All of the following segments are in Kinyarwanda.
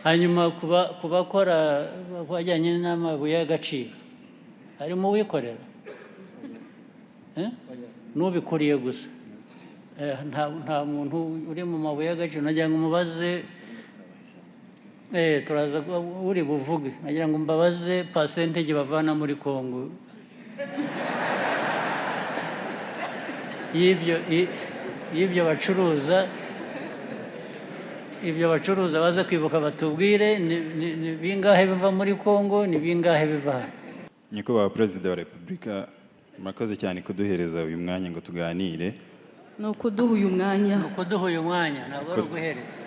hanyuma kubakora bajyanye n'amabuye y'agaciro harimo uwikorera n'ubikuriye gusa nta muntu uri mu mabuye y'agaciro nagira ngo umubaze turaza uri buvuge nagira ngo mbabaze percentage bavana muri Kongo y'ibyo bacuruza baza kwibuka batubwire ni bingahe biva muri Kongo ni bingahe biva hano. Nyakubahwa Perezida wa Repubulika murakoze cyane kuduhereza uyu mwanya ngo tuganire. No kuduha uyu mwanya ntabwo ari uguhereza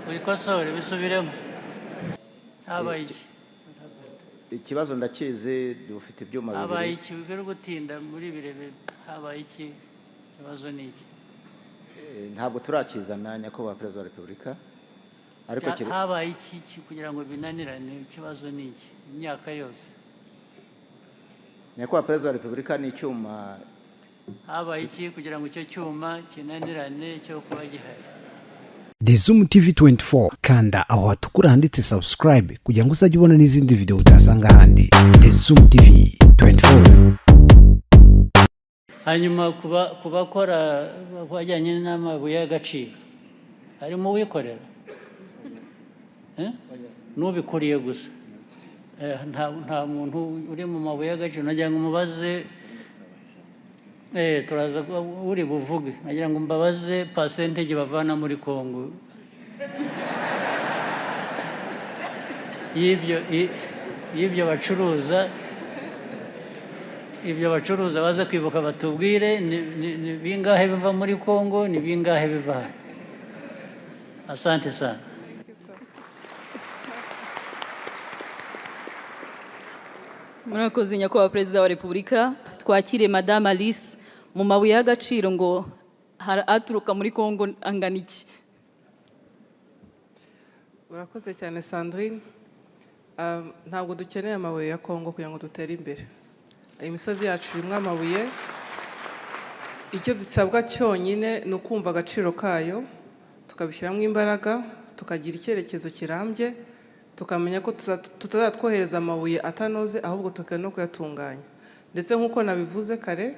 uyikosore bisubiremo habaye iki ikibazo ndakizi dufite ibyuma bibiri habaye iki bigera gutinda muri birebe habaye iki ikibazo ni iki ntabwo turakizana nyakubahwa Perezida wa Repubulika ariko habaye iki kugira ngo binanirane ikibazo ni iki imyaka yose nyakubahwa Perezida wa Repubulika ni icyuma habaye iki kugira ngo icyo cyuma kinanirane cyo kuba gihari. The Zoom TV 24 kanda aho hatukura handitse subscribe kugira ngo uzajye ubona n'izindi video utasanga handi. The Zoom TV 24 hanyuma kubakora bajyanye n'amabuye y'agaciro harimo uwikorera n'ubikuriye gusa nta muntu uri mu mabuye y'agaciro nagira ngo umubaze turaza uri buvuge nagira ngo mbabaze percentage bavana muri Kongo y'ibyo bacuruza baza kwibuka batubwire ni bingahe biva muri Kongo ni bingahe biva hano. Asante sana. Murakoze nyakubahwa Perezida wa Repubulika twakire Madame Alice mu mabuye y'agaciro ngo aturuka muri Kongo angana iki. Urakoze cyane Sandrine. Ntabwo dukeneye amabuye ya Kongo kugira ngo dutere imbere. Imisozi yacu irimo amabuye. Icyo dusabwa cyonyine ni ukumva agaciro kayo tukabishyiramo imbaraga tukagira icyerekezo kirambye tukamenya ko tutazatwohereza amabuye atanoze ahubwo tukajya no kuyatunganya ndetse nk'uko nabivuze kare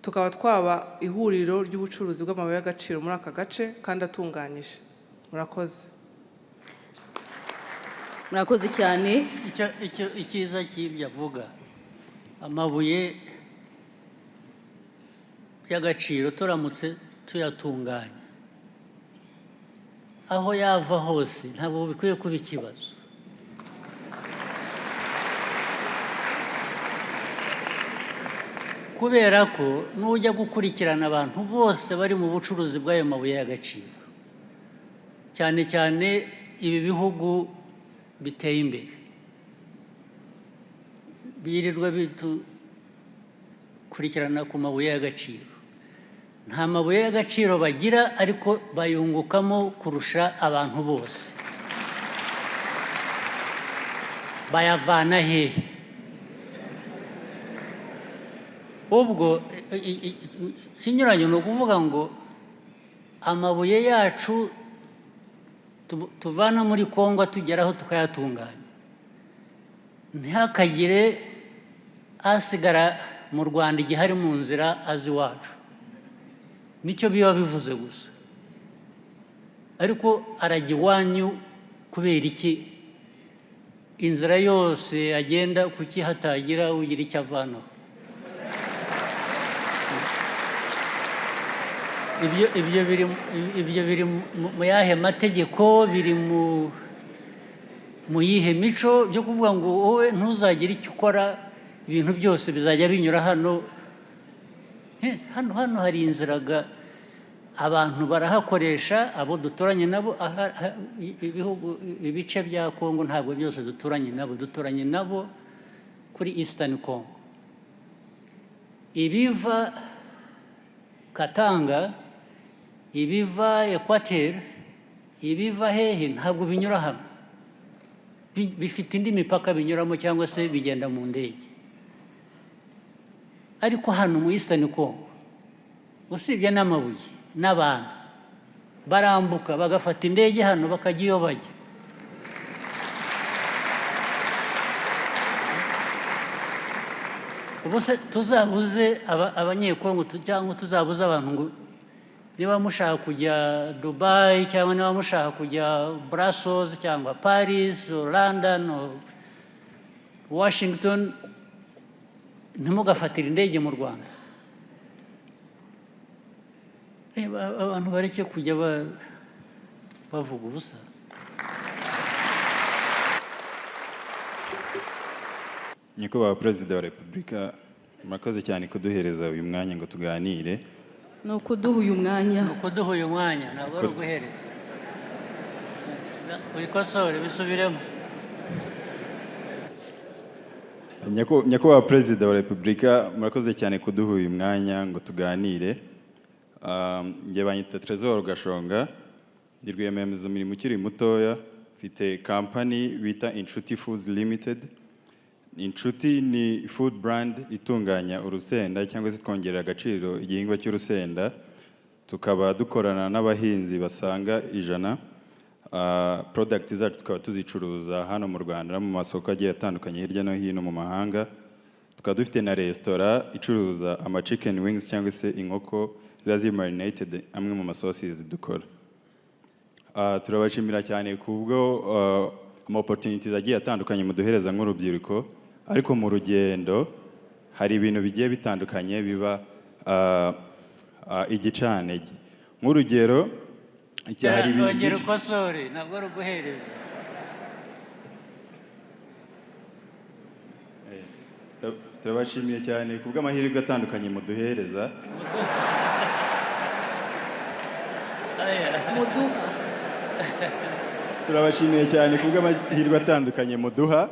tukaba twaba ihuriro ry'ubucuruzi bw'amabuye y'agaciro muri aka gace kandi atunganyije. Murakoze cyane. Icyiza cy'ibyo avuga amabuye y'agaciro turamutse tuyatunganya aho yava hose ntabwo bikwiye kuba ikibazo. Kubera ko nujya gukurikirana abantu bose bari mu bucuruzi bw'ayo mabuye y'agaciro cyane cyane ibi bihugu biteye imbere birirwa bidukurikirana ku mabuye y'agaciro nta mabuye y'agaciro bagira ariko bayungukamo kurusha abantu bose. Bayavana hehe? Ubwo ikinyuranyo ni ukuvuga ngo amabuye yacu tuvana muri Kongo tugeraho tukayatunganya ntihakagire asigara mu Rwanda igihe ari mu nzira azi iwacu nicyo biba bivuze gusa ariko arajya iwanyu kubera iki inzira yose agenda kuki hatagira ugira icyo avanaho. ibyo biri mu yahe mategeko biri mu yihe mico byo kuvuga ngo wowe ntuzagire icyo ukora ibintu byose bizajya binyura hano hari inziraga abantu barahakoresha abo duturanye nabo ibice bya Kongo ntabwo byose duturanye nabo kuri Eastern Congo ibiva Katanga ibiva Equateur ibiva hehe ntabwo binyura hamwe bifite indi mipaka binyuramo cyangwa se bigenda mu ndege ariko hano mu Eastern Congo usibye n'amabuye n'abantu barambuka bagafata indege hano bakajya iyo bajya. Ubu se tuzabuze abanyekongo cyangwa tuzabuze abantu ngo niba mushaka kujya Dubai cyangwa niba mushaka kujya Brussels cyangwa Paris or London or Washington ntimugafatire indege mu Rwanda. Abantu bareke kujya bavuga ubusa. Nyakubahwa Perezida wa Repubulika, murakoze cyane kuduhereza uyu mwanya ngo tuganire. ni ukuduha uyu mwanya. Kuduha uyu mwanya ntabwo ari uguhereza. Uyikosore bisubiremo. Nyakubahwa Perezida wa Repubulika, murakoze cyane kuduha uyu mwanya ngo tuganire. Njye banyita Trésor Gashonga, ndi rwiyemezamirimo ukiri mutoya, mfite kampani bita Inshuti Foods Limited. Inshuti ni food brand itunganya urusenda cyangwa se twongerera agaciro igihingwa cy'urusenda. Tukaba dukorana n'abahinzi basaga 100. Product zacu tukaba tuzicuruza hano mu Rwanda mu masoko agiye atandukanye hirya no hino mu mahanga. Tukaba dufite na restaurant icuruza ama chicken wings cyangwa se inkoko ziba marinated amwe mu masauces dukora. Turabashimira cyane kubwo opportunities agiye atandukanye muduhereza nk'urubyiruko, ariko mu rugendo hari ibintu bigiye bitandukanye biba igicantege. Nk'urugero hari ibintu ukosore ntabwo ari uguhereza. Turabashimiye cyane kubw'amahirwe atandukanye muduhereza. Turabashimiye cyane kubw'amahirwe atandukanye muduha,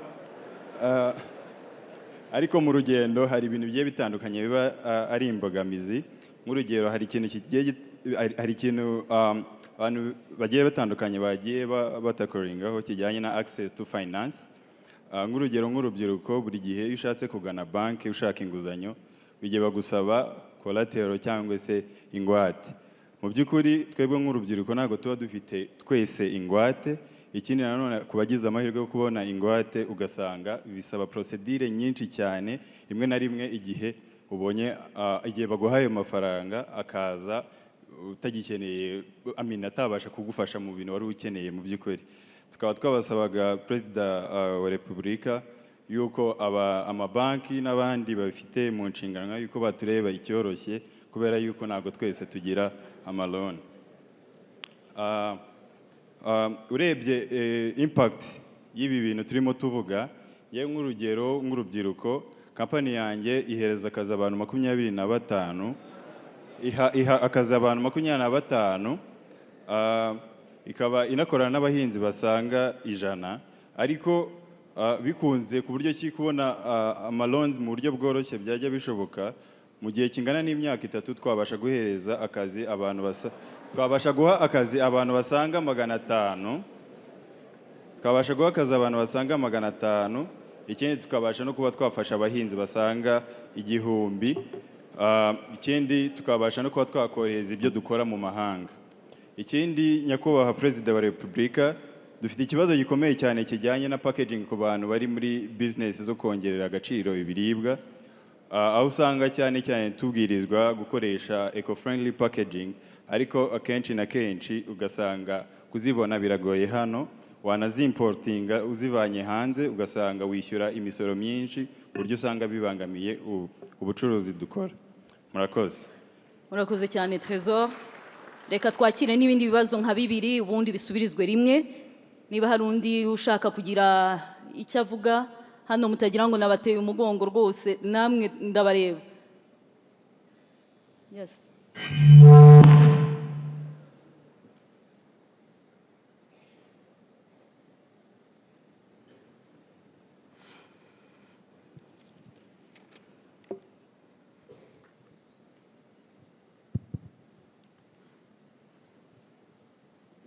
ariko mu rugendo hari ibintu bigiye bitandukanye biba ari imbogamizi. Nk'urugero hari ikintu abantu bagiye batandukanye bagiye batakoringaho kijyanye na access to finance. Nk'urugero nk'urubyiruko, buri gihe iyo ushatse kugana banki ushaka inguzanyo bigiye bagusaba collateral cyangwa se ingwate. Mu by'ukuri twebwe nk'urubyiruko ntabwo tuba dufite twese ingwate. Ikindi nanone ku bagize amahirwe yo kubona ingwate ugasanga bisaba procedure nyinshi cyane, rimwe na rimwe igihe ubonye igihe baguhaye amafaranga akaza utagikeneye, atabasha kugufasha mu bintu wari ukeneye mu by'ukuri. Tukaba twabasabaga Perezida wa Repubulika yuko amabanki n'abandi babifite mu nshingano yuko batureba icyoroshye, kubera yuko ntabwo twese tugira amaloni. Urebye impact y'ibi bintu turimo tuvuga, yewe nk'urugero nk'urubyiruko, kampani yanjye ihereza akazi abantu 25, iha akazi abantu 25, ikaba inakorana n'abahinzi basaga 100, ariko bikunze ku buryo ki kubona amalons mu buryo bworoshye byajya bishoboka. Mu gihe kingana n'imyaka 3 twabasha guhereza akazi abantu twabasha guha akazi abantu basaga 500, twabasha guha akazi abantu basaga 500. Ikindi tukabasha no kuba twafasha abahinzi basaga 1000. Ikindi tukabasha no kuba twakoreza ibyo dukora mu mahanga. Ikindi, Nyakubahwa Perezida wa Repubulika, dufite ikibazo gikomeye cyane kijyanye na packaging ku bantu bari muri business zo kongerera agaciro ibiribwa, aho usanga cyane tubwirizwa gukoresha eco-friendly packaging, ariko akenshi na kenshi ugasanga kuzibona biragoye hano. Wanazimportinga uzivanye hanze ugasanga wishyura imisoro myinshi, buryo usanga bibangamiye ubucuruzi dukora. Murakoze. Murakoze cyane Trésor. Reka twakire n'ibindi bibazo nka 2 ubundi bisubirizwe rimwe. Niba hari undi ushaka kugira icyo avuga, hano mutagira ngo nabateye umugongo rwose, namwe ndabareba. Yes.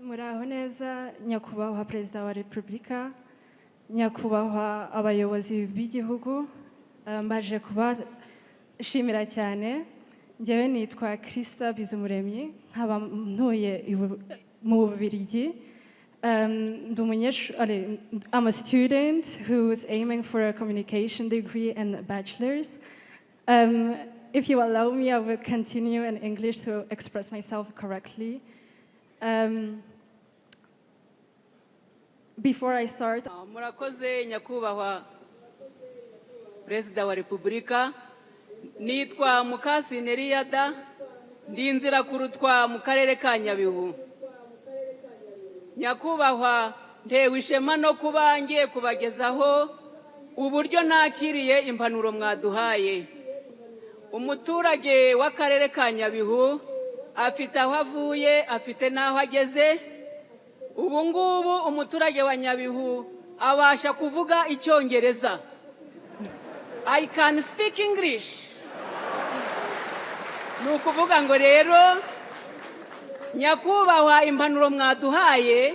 Muraho neza Nyakubahwa Perezida wa Repubulika, Nyakubahwa abayobozi b'igihugu, mbaje kubashimira cyane njyewe nitwa Krista Bizumuremyi nkaba ntuye mu Bubiligi. I'm a student who is aiming for a communication degree and a bachelor's. If you allow me, I will continue in English to express myself correctly. Before I start, murakoze nyakubahwa Perezida wa Repubulika, nitwa Mukasine Eliyada, ndi Nzirakurutwa mu karere ka Nyabihu. Nyakubahwa, ntewe ishema no kuba ngiye kubagezaho uburyo nakiriye impanuro mwaduhaye. Umuturage w'akarere ka Nyabihu afite aho avuye, afite n'aho ageze. Ubu ngubu umuturage wa Nyabihu abasha kuvuga Icyongereza. I can speak English. Nukuvuga ngo rero nyakubahwa impanuro mwaduhaye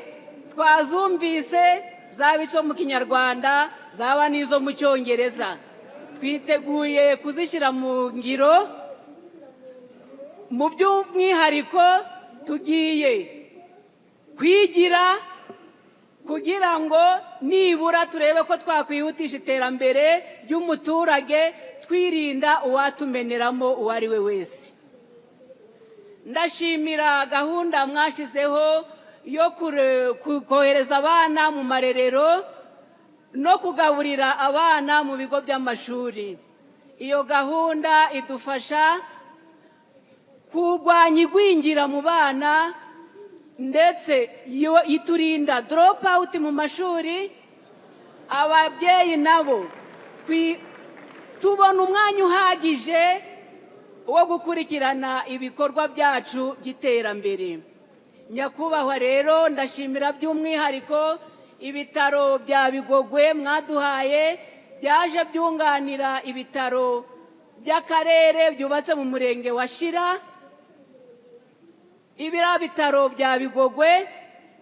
twazumvise zaba ico mu Kinyarwanda zaba nizo mu Cyongereza. Twiteguye kuzishyira mu ngiro. Mu by'umwihariko tugiye kwigira kugira ngo nibura turebe ko twakwihutisha iterambere ry'umuturage twirinda uwatumeneramo uwo ari we wese. Ndashimira gahunda mwashizeho yo kohereza abana mu marerero no kugaburira abana mu bigo by'amashuri. Iyo gahunda idufasha kurwanya igwingira mu bana ndetse iturinda drop out mu mashuri. Ababyeyi nabo tubona umwanya uhagije wo gukurikirana ibikorwa byacu by'iterambere. Nyakubahwa rero ndashimira by'umwihariko ibitaro bya Bigogwe mwaduhaye byaje byunganira ibitaro by'akarere byubatse mu murenge wa Shira. Ibira bitaro bya Bigogwe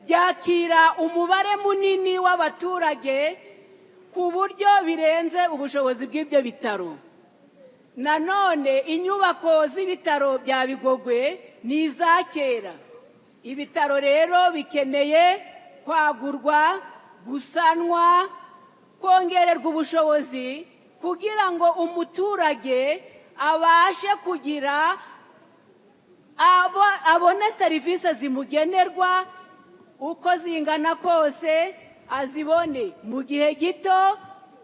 byakira umubare munini w'abaturage ku buryo birenze ubushobozi bw'ibyo bitaro. Nanone inyubako z'ibitaro bya Bigogwe ni iza kera. Ibitaro rero bikeneye kwagurwa, gusanwa, kongererwa ubushobozi kugira ngo umuturage abashe kugira abone serivisi zimugenerwa uko zingana kose, azibone mu gihe gito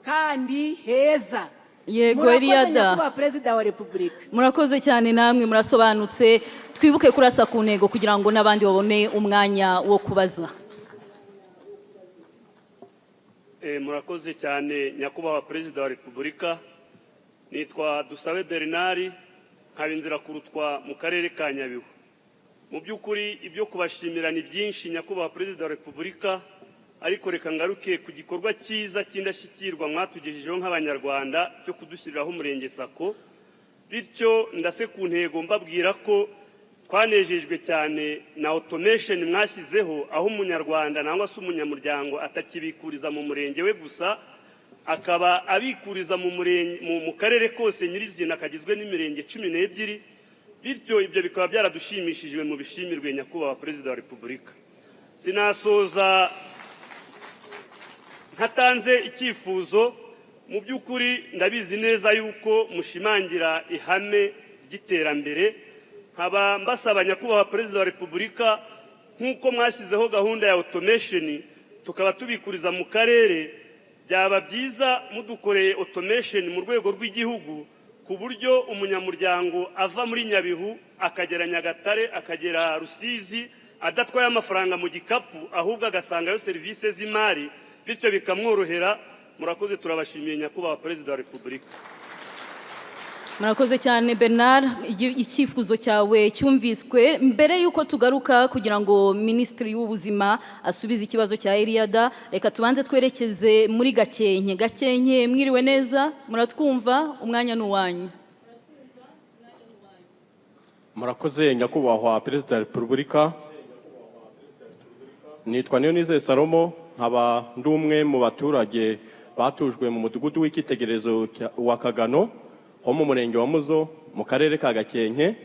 kandi heza. Yego Eliyada, Perezida wa Repubulika. Murakoze cyane namwe murasobanutse. Twibuke kurasa ku ntego kugira ngo n'abandi babone umwanya wo kubaza. Murakoze cyane nyakubahwa Perezida wa Repubulika. Nitwa Dusabe Bernard, nkaba Nzirakurutwa mu karere ka Nyabihu. Mu by'ukuri ibyo kubashimira ni byinshi nyakubahwa Perezida wa Repubulika, ariko reka ngaruke ku gikorwa cyiza cy'indashyikirwa mwatugejejeho nk'abanyarwanda cyo kudushyiriraho umurenge sako. Bityo ndase ku ntego mbabwira ko twanejejwe cyane na automation mwashyizeho, aho umunyarwanda nangwa se umunyamuryango atakibikuriza mu murenge we gusa, akaba abikuriza mu karere kose nyirizina kagizwe n'imirenge 12. Bityo ibyo bikaba byaradushimishijwe mu bishimirwe nyakubahwa Perezida wa Repubulika. Sinasoza ntatanze icyifuzo. Mu by'ukuri ndabizi neza yuko mushimangira ihame ry'iterambere. Nkaba mbasaba nyakubahwa Perezida wa Repubulika, nk'uko mwashyizeho gahunda ya automation tukaba tubikuriza mu karere, byaba byiza mudukoreye automation mu rwego rw'igihugu ku buryo umunyamuryango ava muri Nyabihu akagera Nyagatare akagera Rusizi adatwaye amafaranga mu gikapu, ahubwo agasangayo serivisi z'imari, bityo bikamworohera. Murakoze, turabashimiye nyakubahwa Perezida wa Repubulika. Murakoze cyane Bernard, icyifuzo cyawe cyumviswe. Mbere yuko tugaruka kugira ngo Minisitiri w'Ubuzima asubize ikibazo cya Eliyada, reka tubanze twerekeze muri Gakenke. Gakenke, mwiriwe neza, muratwumva? Umwanya ni uwanyu. Murakoze nyakubahwa Perezida wa Repubulika. Nitwa Niyonizeye Salomo, nkaba ndi umwe mu baturage batujwe mu mudugudu w'icyitegererezo wa Kagano ho mu murenge wa Muzo mu karere ka Gakenke,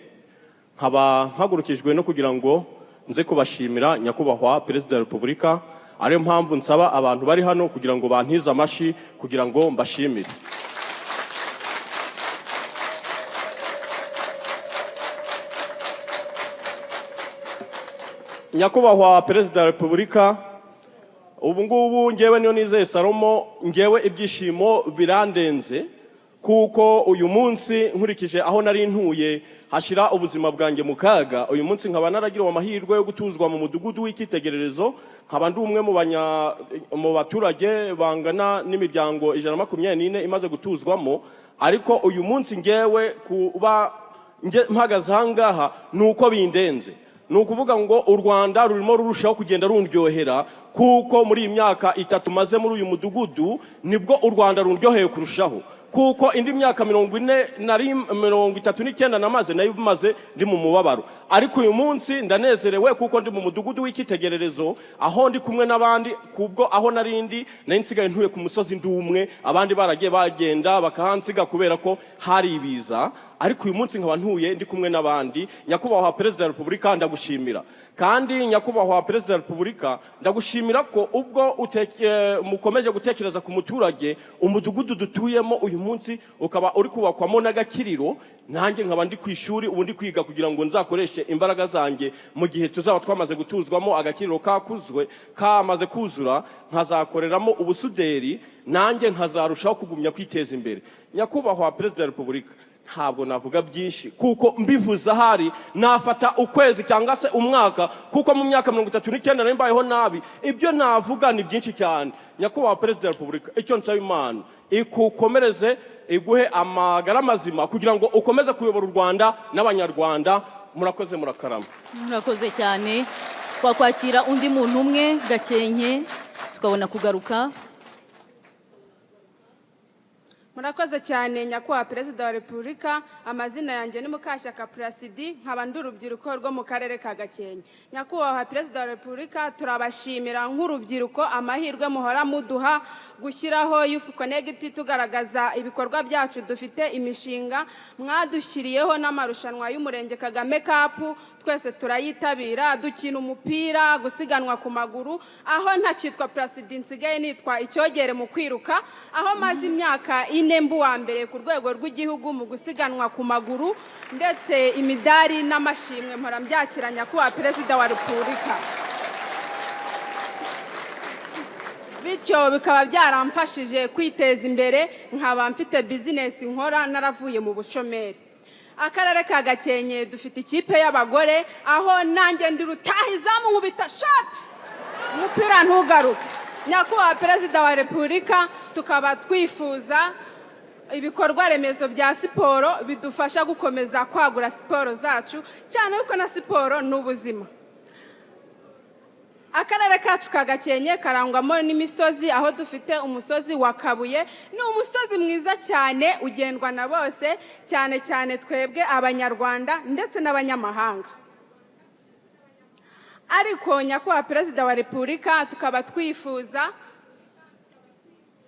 nkaba mpagurukijwe no kugira ngo nze kubashimira nyakubahwa Perezida wa Repubulika, ariyo mpamvu nsaba abantu bari hano kugira ngo bantize amashi kugira ngo mbashimire. Nyakubahwa Perezida wa Repubulika, ubu ngubu ngewe niyo nizeye Salomo, ngewe ibyishimo birandenze kuko uyu munsi nkurikije aho nari ntuye hashira ubuzima bwanjye mu kaga. Uyu munsi nkaba naragiriwe amahirwe yo gutuzwa mu mudugudu w'icyitegererezo, nkaba ndi umwe mu baturage bangana n'imiryango 124 imaze gutuzwamo. Ariko uyu munsi ngewe kuba mpagaze ahangaha nuko bindenze, nukuvuga ngo u Rwanda rurimo rurushaho kugenda rundyohera, kuko muri iyi myaka 3 maze muri uyu mudugudu nibwo u Rwanda rundyoheye kurushaho, kuko indi myaka 39 namaze nayo maze ndi mu mubabaro. Ariko uyu munsi ndanezerewe kuko ndi mu mudugudu w'icyitegererezo, aho ndi kumwe n'abandi, kubwo aho narindi nari nsigaye ntuye ku musozi ndumwe, abandi baragiye bagenda bakahansiga kubera ko hari ibiza. Ariko uyu munsi nkaba ntuye ndi kumwe n'abandi. Nyakubahwa Perezida wa Repubulika, ndagushimira. Kandi nyakubahwa Perezida wa Repubulika, ndagushimira ko ubwo mukomeje gutekereza ku muturage, umudugudu dutuyemo uyu munsi ukaba uri kubakwamo n'agakiriro. Nanjye nkaba ndi ku ishuri ubu ndi kwiga kugira ngo nzakoreshe imbaraga zanjye mu gihe tuzaba twamaze gutuzwamo, agakiriro kamaze kuzura, nkazakoreramo ubusuderi, nanjye nkazarushaho kugumya kwiteza imbere. Nyakubahwa Perezida wa Repubulika, ntabwo navuga byinshi kuko mbivuza hari nafata ukwezi cyangwa se umwaka, kuko mu myaka 39 nari mbayeho nabi. Ibyo navuga ni byinshi cyane. Nyakubahwa Perezida wa Repubulika, icyo nsaba Imana ikukomereze, iguhe amagara mazima kugira ngo ukomeze kuyobora u Rwanda n'abanyarwanda. Murakoze, murakarama. Murakoze cyane. Twakwakira undi muntu umwe Gakenke tukabona kugaruka. Murakoze cyane nyakubahwa Perezida wa Repubulika. Amazina yanjye ni Mukashyaka Placide, nkaba ndi urubyiruko rwo mu karere ka Gakenke. Nyakubahwa Perezida wa Repubulika, turabashimira nk'urubyiruko amahirwe muhora muduha gushyiraho Youth Connect, tugaragaza ibikorwa byacu. Dufite imishinga mwadushyiriyeho n'amarushanwa y'Umurenge Kagame Cup, twese turayitabira, dukina umupira, gusiganwa ku maguru, aho ntakitwa Placide nsigaye nitwa Icyogere mu kwiruka, aho maze imyaka nembu wa mbere ku rwego rw'igihugu mu gusiganwa ku maguru, ndetse imidari n'amashimwe mpora mbyakira nyakubahwa Perezida wa Repubulika. Bityo bikaba byaramfashije kwiteza imbere, nkaba mfite business nkora, naravuye mu bushomeri. Akarere ka Gakenke dufite ikipe y'abagore, aho nanjye ndi rutahizamu nkubita shot umupira ntugaruke. Nyakubahwa Perezida wa Repubulika, tukaba twifuza ibikorwa remezo bya siporo bidufasha gukomeza kwagura siporo zacu, cyane yuko na siporo n'ubuzima. Akarere kacu ka Gakenke karangwamo n'imisozi, aho dufite umusozi wa Kabuye. Ni umusozi mwiza cyane ugendwa na bose, cyane cyane twebwe abanyarwanda ndetse n'abanyamahanga. Ariko nyakubahwa Perezida wa Repubulika, tukaba twifuza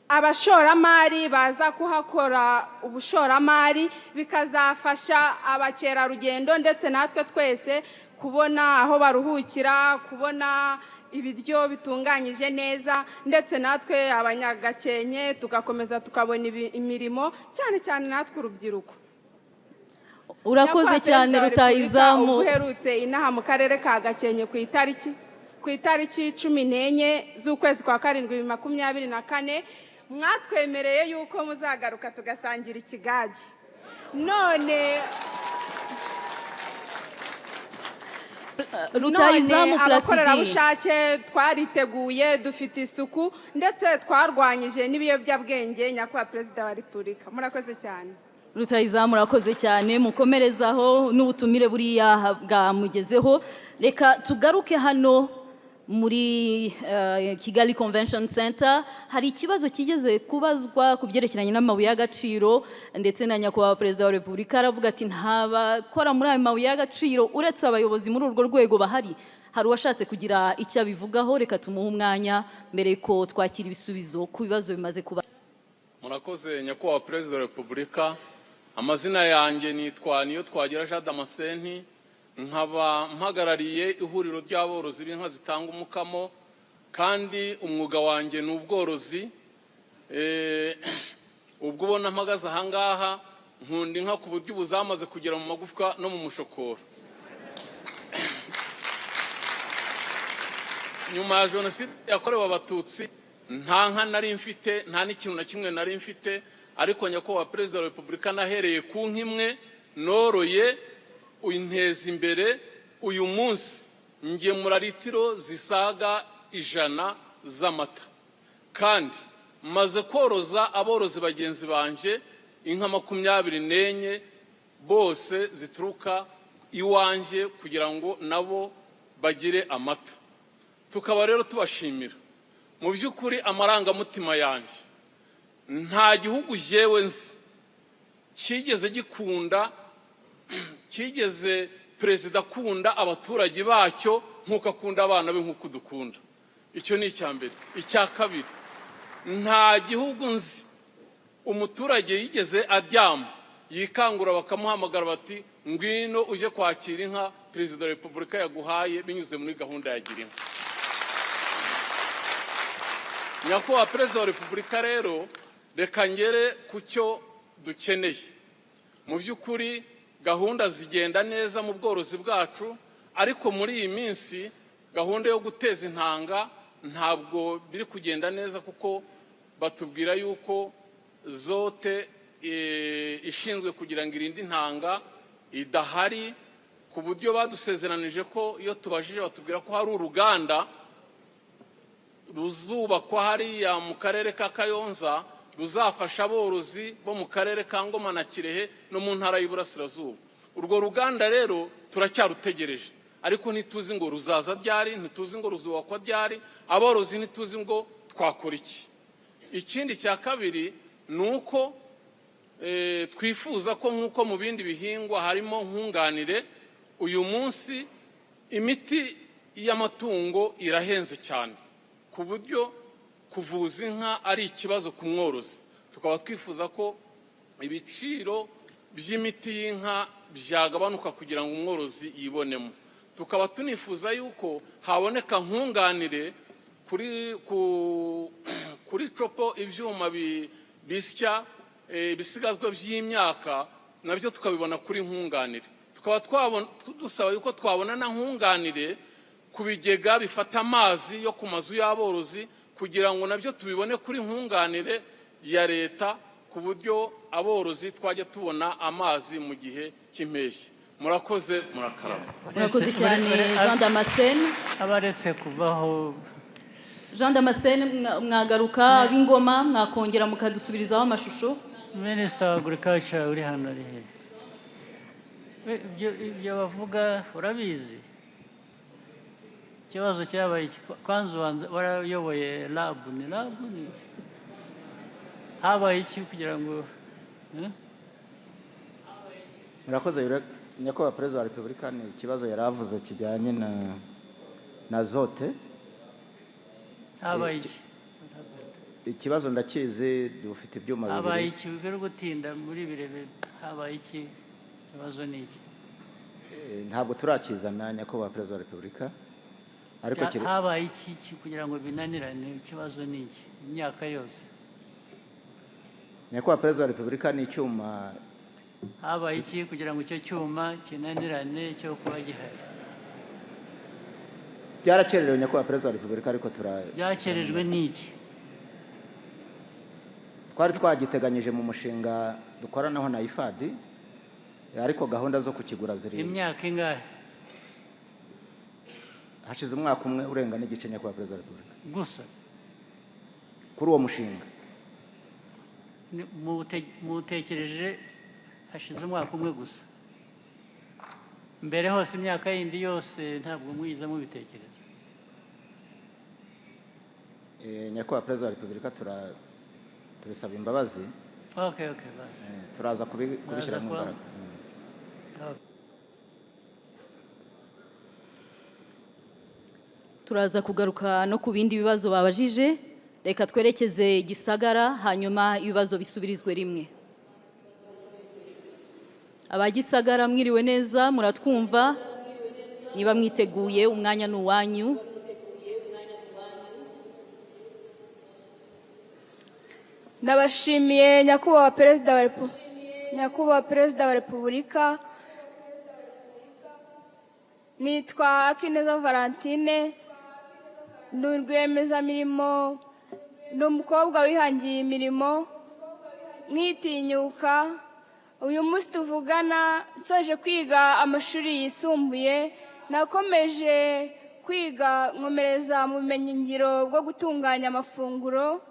abashoramari baza kuhakora ubushoramari, bikazafasha abakerarugendo ndetse natwe twese kubona aho baruhukira, kubona ibiryo bitunganyije neza, ndetse natwe abanyagakenke tugakomeza tukabona imirimo, cyane cyane natwe urubyiruko. Urakoze cyane rutahizamu. Uherutse inaha mu karere ka Gakenke ku itariki 14 z'ukwezi kwa 7 2024, mwatwemereye yuko muzagaruka tugasangira ikigage. None rutahizamu Placide, abakorerabushake twariteguye, dufite isuku, ndetse twarwanyije n'ibiyobyabwenge. Nyakubahwa Perezida wa Repubulika, murakoze cyane. Rutahizamu murakoze cyane, mukomerezaho n'ubutumire buriya bwamugezeho. Reka tugaruke hano muri Kigali Convention Center. Hari ikibazo kigeze kubazwa ku byerekeranye n'amabuye y'agaciro, ndetse na nyakubahwa Perezida wa Repubulika aravuga ati ntabakora muri ayo mabuye y'agaciro uretse abayobozi muri urwo rwego bahari. Hari uwashatse kugira icyo abivugaho, reka tumuhe umwanya mbere ko twakira ibisubizo ku bibazo bimaze kuba. Murakoze nyakubahwa Perezida wa Repubulika. amazina yanjye nitwa niyo twagira Jean Damascene nkaba mpagarariye ihuriro ry'aborozi b'inka zitanga umukamo kandi umwuga wanjye ni ubworozi. Ubwo ubona mpagaze ahangaha nkunda inka ku buryo ubu zamaze kugera mu magufwa no mu mushokoro. Nyuma ya jenoside yakorewe abatutsi nta nka nari mfite, nta n'ikintu na kimwe nari mfite, ariko nyakubahwa Perezida wa Repubulika nahereye ku nka imwe noroye inteza imbere. Uyu munsi ngemura litiro zisaga 100 z'amata, kandi maze koroza aborozi bagenzi banje inka 24 bose zituruka iwanje kugira ngo nabo bagire amata. Tukaba rero tubashimira mu by'ukuri amarangamutima yanjye. Nta gihugu jewe nzi kigeze gikunda, kigeze perezida akunda abaturage bacyo nk'uko akunda abana be nk'uko dukunda. Icyo ni icya mbere. Icya kabiri, nta gihugu nzi umuturage yigeze aryama yikangura bakamuhamagara bati ngwino uje kwakira inka Perezida wa Repubulika yaguhaye binyuze muri gahunda ya Gira Inka. Nyakubahwa Perezida wa Repubulika rero, reka ngere ku cyo dukeneye. Mu by'ukuri gahunda zigenda neza mu bworozi bwacu, ariko muri iyi minsi gahunda yo guteza intanga ntabwo biri kugenda neza, kuko batubwira yuko zote ishinzwe kugira ngo irinde intanga idahari, ku buryo badusezeranije ko iyo tubajije batubwira ko hari uruganda ruzubakwa hariya mu karere ka Kayonza ruzafasha aborozi bo mu karere ka Ngoma na Kirehe no mu ntara y'Iburasirazuba. Urwo ruganda rero turacyarutegereje, ariko ntituzi ngo ruzaza ryari, ntituzi ngo ruzubakwa ryari, aborozi ntituzi ngo twakora iki. Ikindi cya kabiri ni uko twifuza ko nk'uko mu bindi bihingwa harimo nkunganire. Uyu munsi imiti y'amatungo irahenze cyane ku buryo kuvuza inka ari ikibazo ku mworozi. Tukaba twifuza ko ibiciro by'imiti y'inka byagabanuka kugira ngo umworozi yibonemo. Tukaba tunifuza yuko haboneka nkunganire kuri copo ibyuma bisya bisigazwa by'imyaka, nabyo tukabibona kuri nkunganire. Tukaba dusaba yuko twabona na nkunganire ku bigega bifata amazi yo ku mazu y'aborozi, kugira ngo nabyo tubibone kuri nkunganire ya leta, ku buryo aborozi twajya tubona amazi mu gihe cy'impeshyi. Murakoze, murakarama. Murakoze cyane Jean Damascene. Abaretse kuvaho Jean Damascene, mwagaruka b'Ingoma mwakongera mukadusubirizaho amashusho. Minister wa Agriculture uri hano ari he? Ibyo bavuga urabizi. Ikibazo cyabaye kwanza warayoboye lab ni habaye iki kugira ngo murakoze. Nyakubahwa Perezida wa Repubulika, ni ikibazo yaravuze kijyanye na zote. Habaye iki? Ikibazo ndakizi, dufite ibyuma bibiri. Habaye iki bigera gutinda muri birebe? Habaye iki? Ikibazo ni iki? Ntabwo turakizana Nyakubahwa Perezida wa Repubulika, ariko habaye iki kugira ngo binanirane? Ikibazo ni iki? Imyaka yose Nyakubahwa Perezida wa Repubulika, ni icyuma. Habaye iki kugira ngo icyo cyuma kinanirane cyo kuba gihari? Byarakererewe Nyakubahwa Perezida wa Repubulika, ariko byakerejwe n'iki? Twari twagiteganyije mu mushinga dukoranaho na IFAD, ariko gahunda zo kukigura ziri. Imyaka ingahe? Hashize umwaka umwe urenga n'igice Nyakubahwa Perezida wa Repubulika gusa kuri uwo mushinga. Mutekereje hashize umwaka umwe gusa? Mbere hose imyaka yindi yose ntabwo mwiza mubitekereza? Nyakubahwa Perezida wa Repubulika, turasaba imbabazi. Okay, basi. Turaza kubishyira mu imbaraga. Turaza kugaruka no ku bindi bibazo babajije. Reka twerekeze Gisagara, hanyuma ibibazo bisubirizwe rimwe. Abagisagara mwiriwe neza muratwumva niba mwiteguye umwanya n'uwanyu. Ndabashimiye nyakubahwa Perezida wa Repubulika. Nitwa Akineza Valentine, ndi rwiyemezamirimo, ndi umukobwa wihangiye imirimo, mwitinyuka. Uyu munsi tuvugana nsoje kwiga amashuri yisumbuye, nakomeje kwiga nkomereza mu bumenyingiro bwo gutunganya amafunguro.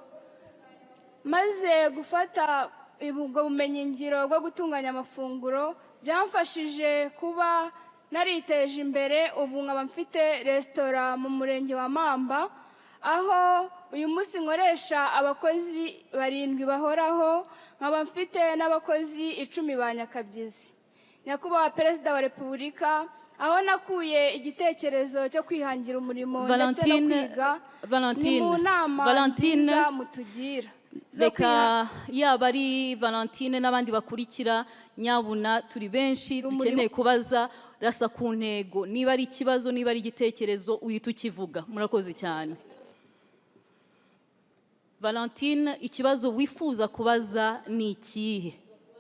Maze gufata ubwo bumenyingiro bwo gutunganya amafunguro byamfashije kuba nariteje imbere. Ubu nkaba mfite resitora mu murenge wa Mamba, aho uyu munsi nkoresha abakozi 7 bahoraho, nkaba mfite n'abakozi 10 ba nyakabyizi. Nyakubahwa Perezida wa Repubulika, aho nakuye igitekerezo cyo kwihangira umurimo ndetse no kwiga ni mu nama nziza mutugira. Reka yaba ari Valentine n'abandi bakurikira, nyabuna turi benshi dukeneye kubaza, rasa ku ntego. Niba ari ikibazo, niba ari igitekerezo, uhita ukivuga. Murakoze cyane. Valentine, ikibazo wifuza kubaza ni ikihe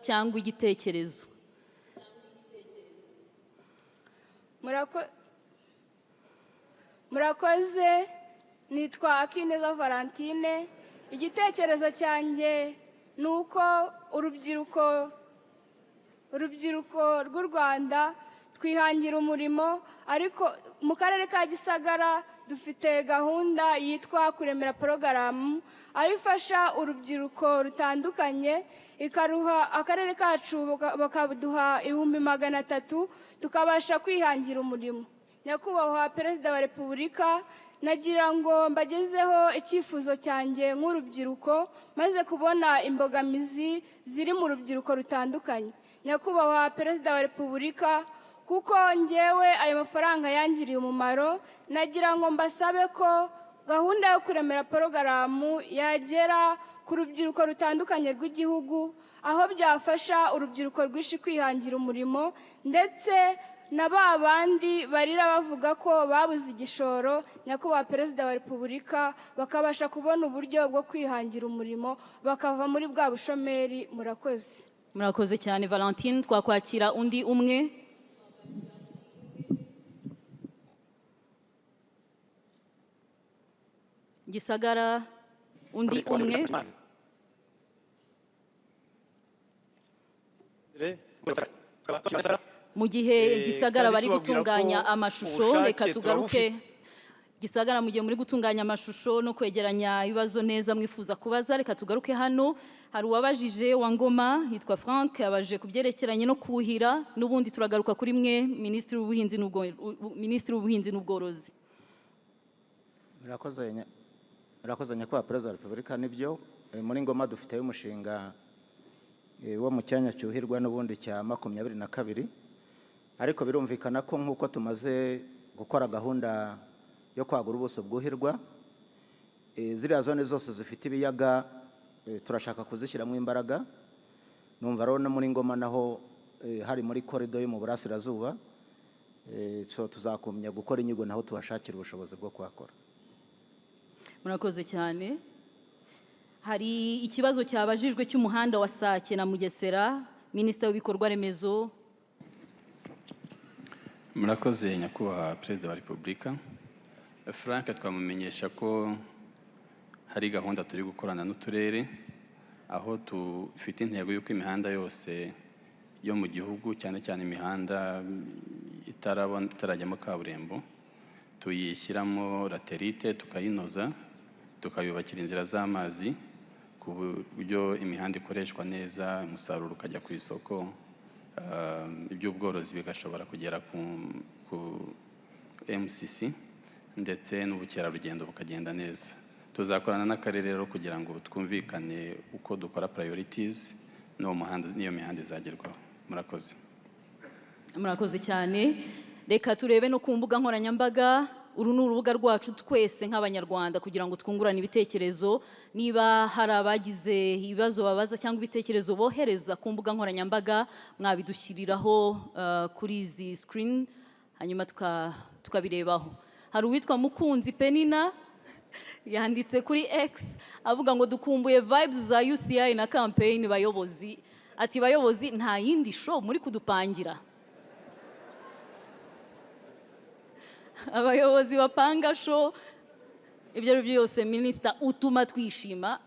cyangwa igitekerezo? Murakoze. Nitwa Akineza Valentine. Igitekerezo cyanjye ni uko urubyiruko rw'u Rwanda twihangira umurimo, ariko mu karere ka Gisagara dufite gahunda yitwa kuremera porogaramu, aho ifasha urubyiruko rutandukanye, ikaruha akarere kacu bakaduha 300,000 tukabasha kwihangira umurimo. Nyakubahwa Perezida wa Repubulika, nagira ngo mbagezeho icyifuzo cyanjye nk'urubyiruko, maze kubona imbogamizi ziri mu rubyiruko rutandukanye. Nyakubahwa Perezida wa Repubulika, kuko ngewe ayo mafaranga yangiriye umumaro, nagira ngo mbasabe ko gahunda yo kuremera porogaramu yagera ku rubyiruko rutandukanye rw'igihugu, aho byafasha urubyiruko rwinshi kwihangira umurimo, ndetse na ba bandi barira bavuga ko babuze igishoro. Nyakubahwa Perezida wa Repubulika, bakabasha kubona uburyo bwo kwihangira umurimo, bakava muri bwa bushomeri. Murakoze. Murakoze cyane Valentine. Twakwakira undi umwe. Gisagara, undi umwe. Mu gihe Gisagara bari gutunganya amashusho, reka tugaruke. Gisagara mu gihe muri gutunganya amashusho no kwegeranya ibibazo neza mwifuza kubaza, reka tugaruke hano. Hari uwabajije wa Ngoma, yitwa Frank, abaje kubyerekeranye no kuhira, n'ubundi turagaruka kuri mwe Minisitiri w'Ubuhinzi n'Ubworozi. Murakoze Nyakubahwa Perezida wa Repubulika. Nibyo, muri Ngoma dufite umushinga wo mu cyanya cyuhirwa n'ubundi cya 22, ariko birumvikana ko nk'uko tumaze gukora gahunda yo kwagura ubuso bwuhirwa, ziriya zone zose zifite ibiyaga turashaka kuzishyiramo imbaraga. Numva rero no muri Ngoma naho hari muri korido yo mu burasirazuba, tuzakumya gukora inyigo naho tubashakira ubushobozi bwo kuhakora. Murakoze cyane. Hari ikibazo cyabajijwe cy'umuhanda wa Sake na Mugesera, Minisitiri w'ibikorwa remezo. Murakoze Nyakubahwa Perezida wa Repubulika. Frank, twamumenyesha ko hari gahunda turi gukorana n'uturere, aho tufite intego y'uko imihanda yose yo mu gihugu, cyane cyane imihanda itarajyamo kaburimbo, tuyishyiramo laterite, tukayinoza, tukayubakira inzira z'amazi, ku buryo imihanda ikoreshwa neza, umusaruro ukajya ku isoko, iby'ubworozi bigashobora kugera ku MCC, ndetse n'ubukerarugendo bukagenda neza. Tuzakorana n'akarere rero kugira ngo twumvikane uko dukora priorities n'iyo mihanda izagerwaho. Murakoze. Murakoze cyane. Reka turebe no ku mbuga nkoranyambaga. uru ni urubuga rwacu twese nk'abanyarwanda kugira ngo twungurane ibitekerezo. Niba hari abagize ibibazo babaza cyangwa ibitekerezo bohereza ku mbuga nkoranyambaga, mwabidushyiriraho kuri izi screen, hanyuma tukabirebaho. Hari uwitwa Mukunzi Penina yanditse kuri X avuga ngo dukumbuye vibes za UCI na campaign bayobozi. Ati bayobozi nta yindi show muri kudupangira. Abayobozi bapanga show ibyo ari byo byose, Minister utuma twishima,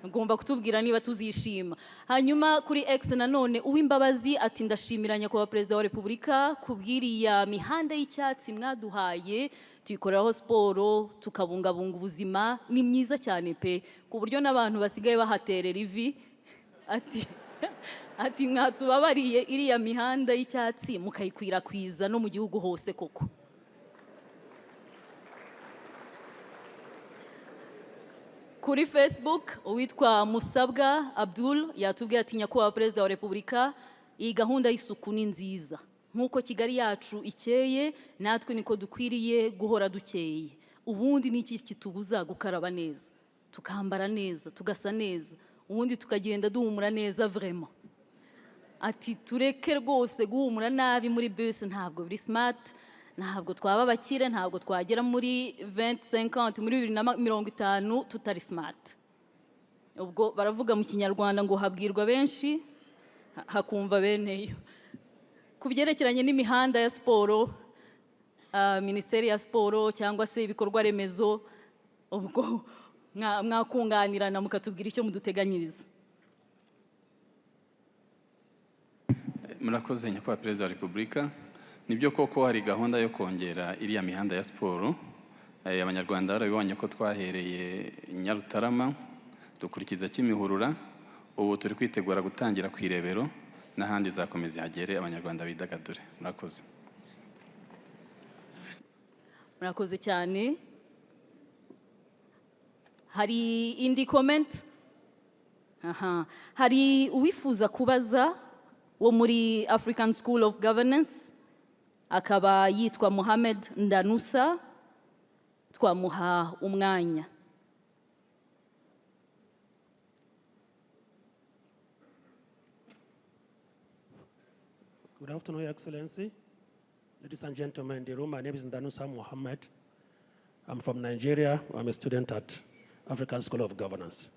ngomba kutubwira niba tuzishima. Hanyuma kuri X nanone Uwimbabazi ati ndashimira nyakubahwa Perezida wa Repubulika kubwiriya mihanda y'icyatsi mwaduhaye, tuyikoreraho siporo tukabungabunga ubuzima, ni myiza cyane pe, ku buryo n'abantu basigaye bahaterera ivi. Ati mwatubabariye iriya mihanda y'icyatsi mukayikwirakwiza no mu gihugu hose koko. Kuri Facebook uwitwa Musabwa Abdul yatubwiye ati nyakubahwa Perezida wa Repubulika, iyi gahunda y'isuku ni nziza, nk'uko Kigali yacu ikeye natwe niko dukwiriye guhora dukeye. Ubundi ni iki kitubuza gukaraba neza, tukambara neza, tugasa neza, ubundi tukagenda duhumura neza vraiment. Ati tureke rwose guhumura nabi muri bus, ntabwo biri smart, ntabwo twaba abakire, ntabwo twagera muri 2050 muri 2050 tutari smart. Ubwo baravuga mu Kinyarwanda ngo habwirwa benshi hakumva beneyo. Ku byerekeranye n'imihanda ya siporo, Minisiteri ya Siporo cyangwa se ibikorwa remezo, ubwo mwakunganirana mukatubwira icyo muduteganyiriza. Murakoze nyakubahwa Perezida wa Repubulika. Nibyo koko hari gahunda yo kongera iriya mihanda ya siporo. Abanyarwanda barabibonye ko twahereye Nyarutarama dukurikiza Kimihurura, ubu turi kwitegura gutangira ku Irebero n'ahandi zakomeza hagere abanyarwanda bidagadure. Murakoze. Murakoze cyane. Hari indi comment? Hari uwifuza kubaza wo muri African School of Governance, akaba yitwa Mohamed Ndanusa, twamuha umwanya. Good afternoon, Your Excellency. Ladies and gentlemen in the room, my name is Ndanusa Mohammed. I'm from Nigeria. I'm a student at African School of Governance.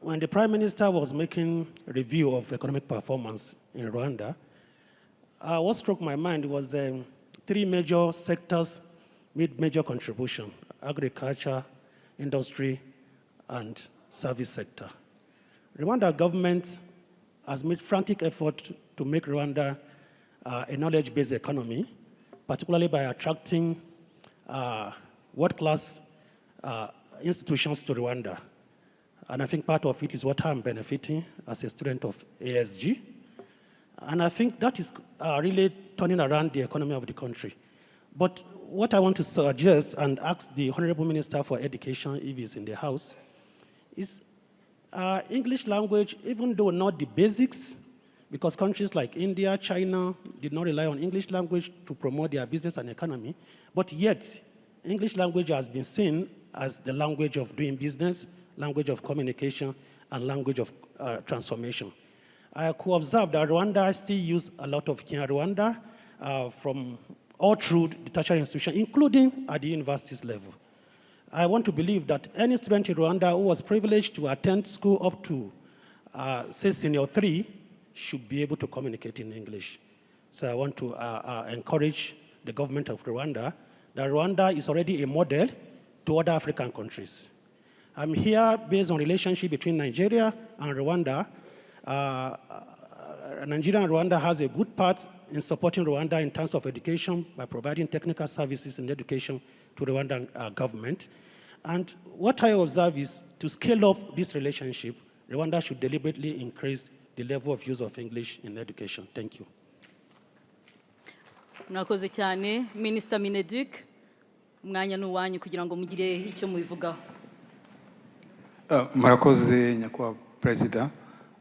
When the Prime Minister was making a review of economic performance in Rwanda, what struck my mind was 3 major sectors made major contribution: agriculture, industry, and service sector. Rwanda government has made frantic effort to make Rwanda a knowledge-based economy, particularly by attracting world-class institutions to Rwanda. And I think part of it is what I'm benefiting as a student of ASG. And I think that is really turning around the economy of the country. But what I want to suggest and ask the Honorable Minister for Education, if he's in the House, is English language, even though not the basics, because countries like India, China did not rely on English language to promote their business and economy, but yet English language has been seen as the language of doing business, language of communication, and language of transformation. I could observe that Rwanda still use a lot of Kinyarwanda from all through the tertiary institution, including at the universities level. I want to believe that any student in Rwanda who was privileged to attend school up to, say, senior 3, should be able to communicate in English. So I want to encourage the government of Rwanda that Rwanda is already a model to other African countries. I'm here based on relationship between Nigeria and Rwanda. Nigeria and Rwanda has a good part in supporting Rwanda in terms of education by providing technical services in education to the Rwandan government. And what I observe is to scale up this relationship, Rwanda should deliberately increase the level of use of English in education. Thank you. Murakoze cyane. Minister Mineduc, umwanya n'uwanyu kugira ngo mugire icyo mubivugaho. Murakoze nyakubahwa Perezida.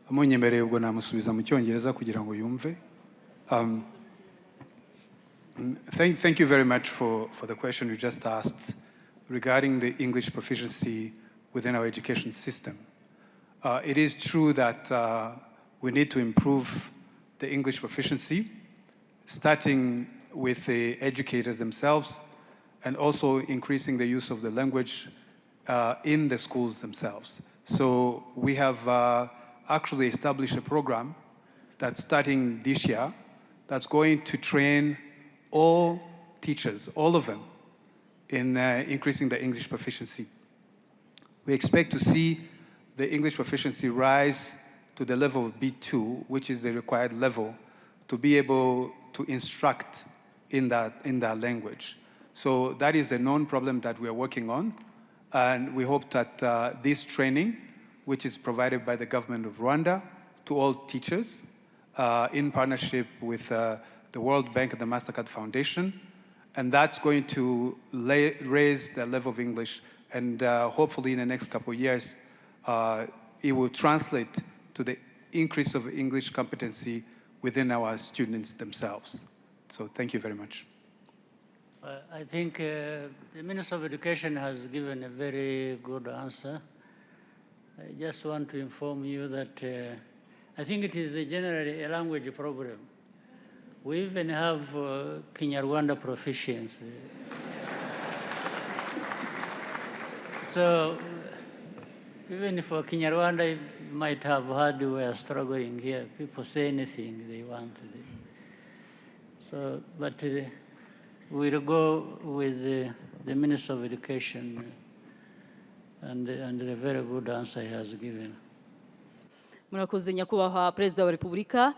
Amunyemereye ubwo namusubiza mu Cyongereza kugira ngo yumve. Thank you very much for the question you just asked regarding the English proficiency within our education system. It is true that we need to improve the English proficiency, starting with the educators themselves and also increasing the use of the language in the schools themselves. So we have actually established a program that's starting this year that's going to train all teachers, all of them, in increasing the English proficiency. We expect to see the English proficiency rise to the level of B2, which is the required level to be able to instruct in that language. So that is a known problem that we are working on, and we hope that this training, which is provided by the government of Rwanda to all teachers in partnership with the World Bank and the MasterCard Foundation, and that's going to raise the level of English, and hopefully in the next couple of years, it will translate to the increase of English competency within our students themselves. So thank you very much. I think the Minister of Education has given a very good answer. I just want to inform you that I think it is generally a language problem. We even have Kinyarwanda proficiency. So even for Kinyarwanda, you might have heard we are struggling here. People say anything they want. So, but we'll go with the Minister of Education and the very good answer he has given. Murakoze nyakubahwa Perezida wa Repubulika,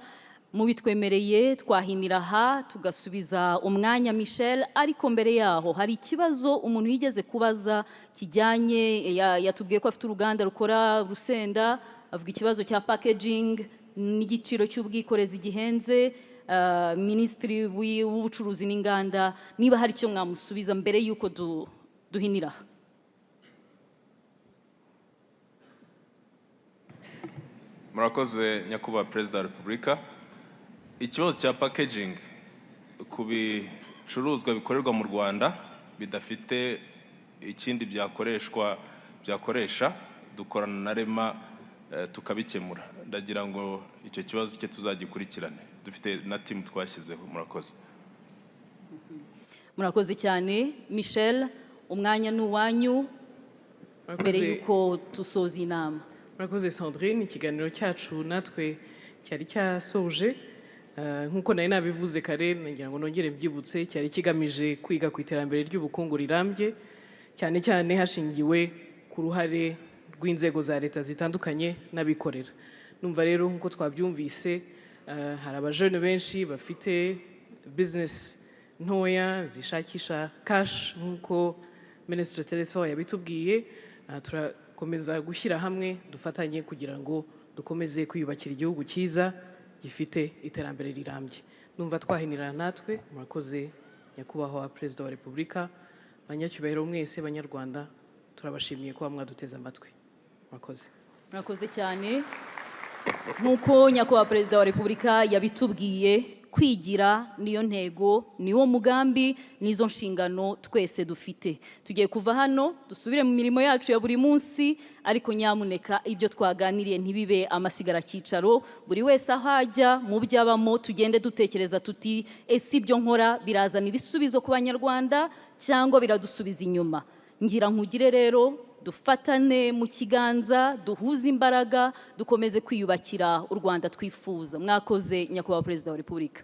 mubitwemereye twahinira aha tugasubiza umwanya Michel, ariko mbere yaho hari ikibazo umuntu yigeze kubaza kijyanye yatubwiye ko afite uruganda rukora rusenda, avuga ikibazo cya packaging n'igiciro cy'ubwikorezi gihenze. Minisitiri w'ubucuruzi n'inganda, niba hari icyo mwamusubiza mbere y'uko duhinira. Murakoze nyakubahwa Perezida wa Repubulika. Ikibazo cya packaging ku bicuruzwa bikorerwa mu Rwanda bidafite ikindi byakoresha dukorana na Rema tukabikemura. Ndagira ngo icyo kibazo cye tuzagikurikirane. Dufite na team twashyizeho. Murakoze. Murakoze cyane Michel, umwanya n'uwanyu mbere y'uko tusoza inama. Murakoze Sandrine, ikiganiro cyacu natwe cyari cyasoje nk'uko nari nabivuze kare, nagira ngo nongere mbyibutse, cyari kigamije kwiga ku iterambere ry'ubukungu rirambye, cyane cyane hashingiwe ku ruhare rw'inzego za leta zitandukanye n'abikorera. Numva rero nk'uko twabyumvise, hari abajene benshi bafite business ntoya zishakisha cash nk'uko Minister Telesfo yabitubwiye. Turakomeza gushyira hamwe dufatanye kugira ngo dukomeze kwiyubakira igihugu cyiza gifite iterambere rirambye. Numva twahinira natwe. Murakoze nyakubahwa Perezida wa Repubulika, banyacyubahiro mwese banyarwanda, turabashimiye kuba mwaduteze amatwi. Murakoze. Murakoze cyane. Nk'uko nyakubahwa Perezida wa Repubulika yabitubwiye, kwigira niyo ntego, niwo mugambi, nizo nshingano twese dufite. Tugiye kuva hano dusubire mu mirimo yacu ya buri munsi, ariko nyamuneka ibyo twaganiriye ntibibe amasigara cyicaro. Buri wese aho ajya mu byabamo tugende dutekereza tuti ese ibyo nkora birazana ibisubizo ku banyarwanda cyangwa biradusubiza inyuma. Ngira nkugire rero dufatane mu kiganza, duhuze imbaraga, dukomeze kwiyubakira u Rwanda twifuza. Mwakoze nyakubahwa Perezida wa Repubulika.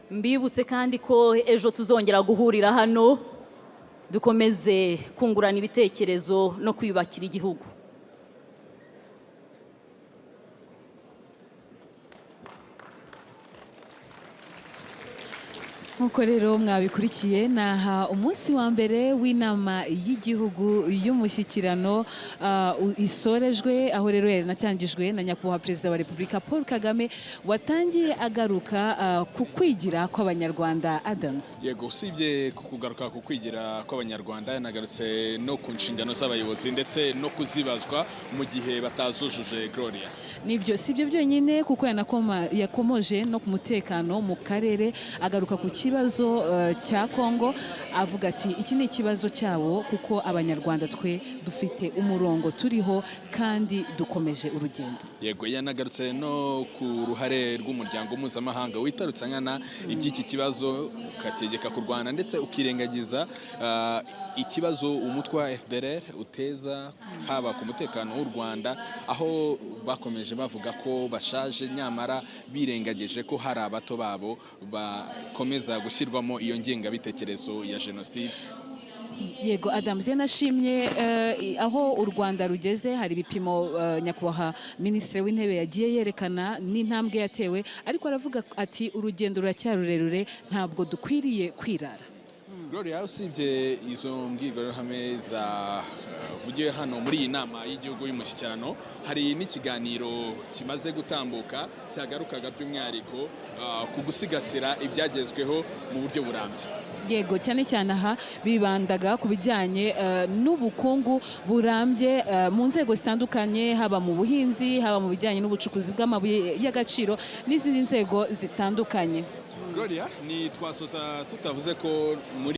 Mbibutse kandi ko ejo tuzongera guhurira hano dukomeze kungurana ibitekerezo no kwiyubakira igihugu. Nkuko rero mwabikurikiye naha umunsi wa mbere w'inama y'igihugu y'umushyikirano isorejwe aho rero yanatangijwe na nyakubahwa Perezida wa Repubulika Paul Kagame watangiye agaruka ku kwigira kw'Abanyarwanda. Adams. Yego, usibye kugaruka ku kwigira kw'Abanyarwanda yanagarutse no ku nshingano z'abayobozi ndetse no kuzibazwa mu gihe batazujuje Gloria. Nibyo sibyo byonyine kuko yakomoje no ku mutekano mu karere, agaruka ku kibazo cya Kongo, avuga ati iki ni ikibazo cyabo kuko Abanyarwanda twe dufite umurongo turiho kandi dukomeje urugendo. Yego, yanagarutse no ku ruhare rw'umuryango mpuzamahanga witarutse nkana iby'iki kibazo ukategeka kurwana ndetse ukirengagiza ikibazo umutwe wa FDLR uteza haba ku mutekano w'u Rwanda, aho bakomeje bavuga ko bashaje nyamara birengagije ko hari abato babo bakomeza gushyirwamo iyo ngengabitekerezo ya jenoside. Yego, Adams yanashimye aho u Rwanda rugeze, hari ibipimo nyakubahwa Minisitiri w'Intebe yagiye yerekana n'intambwe yatewe, ariko aravuga ati urugendo ruracyari rurerure, ntabwo dukwiriye kwirara. Gloria, usibye izo mbwirwaruhame zavugiwe hano muri iyi nama y'igihugu y'umushyikirano, hari n'ikiganiro kimaze gutambuka cyagarukaga by'umwihariko ku gusigasira ibyagezweho mu buryo burambye. Yego, cyane cyane aha bibandaga ku bijyanye n'ubukungu burambye mu nzego zitandukanye, haba mu buhinzi, haba mu bijyanye n'ubucukuzi bw'amabuye y'agaciro n'izindi nzego zitandukanye. Gloria, ni twasoza tutavuze ko muri